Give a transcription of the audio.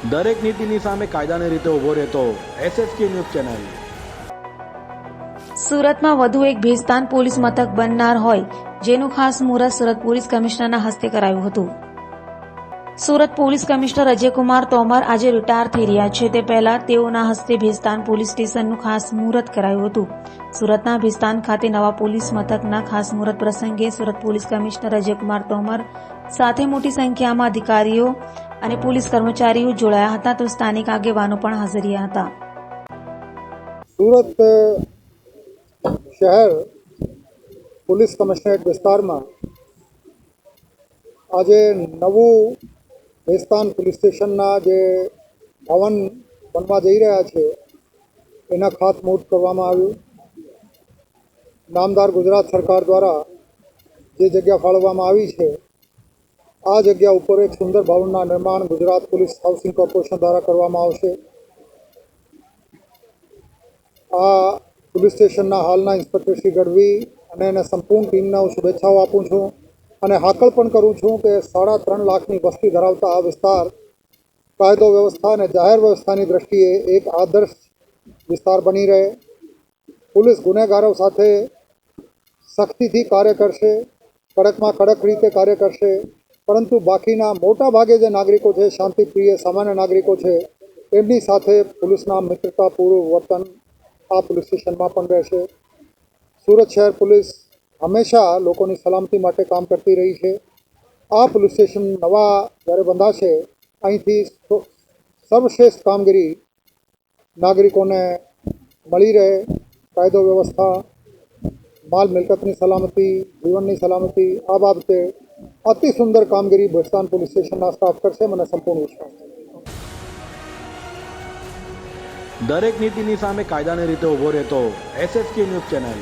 દરેક નીતિની સામે કાયદાની રીતે ઊભો રહેતો SSK ન્યૂઝ ચેનલ। સુરતમાં વધુ એક ભેસ્તાન પોલીસ મથક બનનાર હોય જેનું ખાસ મુહૂર્ત સુરત પોલીસ કમિશનરના હસ્તે કરાયું હતું। સુરત પોલીસ કમિશનર અજયકુમાર તોમર આજે રિટાયર થઈ રહ્યા છે તે પહેલા તેઓના હસ્તે ભેસ્તાન પોલીસ સ્ટેશનનું ખાસ મુહૂર્ત કરાયું હતું। સુરતના ભેસ્તાન ખાતે નવા પોલીસ મથકના ખાસ મુહૂર્ત પ્રસંગે સુરત પોલીસ કમિશનર અજયકુમાર તોમર સાથે મોટી સંખ્યામાં અધિકારીઓ અને પોલીસ કર્મચારીઓ જોડાયા હતા તો સ્થાનિક આગેવાનો પણ હાજર રહ્યા હતા। સુરત શહેર પોલીસ કમિશનરેટ વિસ્તારમાં આજે નવું ભેસ્તાન પોલીસ સ્ટેશનના જે ભવન બનવા જઈ રહ્યા છે એના ખાતમુહૂર્ત કરવામાં આવ્યું। નામદાર ગુજરાત સરકાર દ્વારા જે જગ્યા ફાળવવામાં આવી છે આ જગ્યા ઉપર એક સુંદર ભવનના નિર્માણ ગુજરાત પોલીસ હાઉસિંગ કોર્પોરેશન દ્વારા કરવામાં આવશે। આ પોલીસ સ્ટેશનના હાલના ઇન્સ્પેક્ટર શ્રી ગઢવી અને એના સંપૂર્ણ ટીમને હું શુભેચ્છાઓ આપું છું અને હાકલ પણ કરું છું કે 3.5 લાખની વસ્તી ધરાવતા આ વિસ્તાર કાયદો વ્યવસ્થા અને જાહેર વ્યવસ્થાની દ્રષ્ટિએ એક આદર્શ વિસ્તાર બની રહે। પોલીસ ગુનેગારો સાથે સખ્તીથી કાર્ય કરશે, કડકમાં કડક રીતે કાર્ય કરશે, પરંતુ બાકીના મોટા ભાગે જે નાગરિકો છે, શાંતિપ્રિય સામાન્ય નાગરિકો છે, એમની સાથે પોલીસના મિત્રતાપૂર્વક વર્તન આ પોલીસ સ્ટેશનમાં પણ રહેશે। સુરત શહેર પોલીસ હંમેશા લોકોની સલામતી માટે કામ કરતી રહી છે। આ પોલીસ સ્ટેશન નવા જ્યારે બંધાશે અહીંથી સર્વશ્રેષ્ઠ કામગીરી નાગરિકોને મળી રહે, કાયદો વ્યવસ્થા, માલ મિલકતની સલામતી, જીવનની સલામતી, આ બાબતે અતિ સુંદર કામગીરી ભેસ્તાન પોલીસ સ્ટેશનના સ્ટાફ કરશે, મને સંપૂર્ણ વિશ્વાસ છે। દરેક નીતિની સામે કાયદાની રીતે ઊભો રહેતો SSK ન્યૂઝ ચેનલ।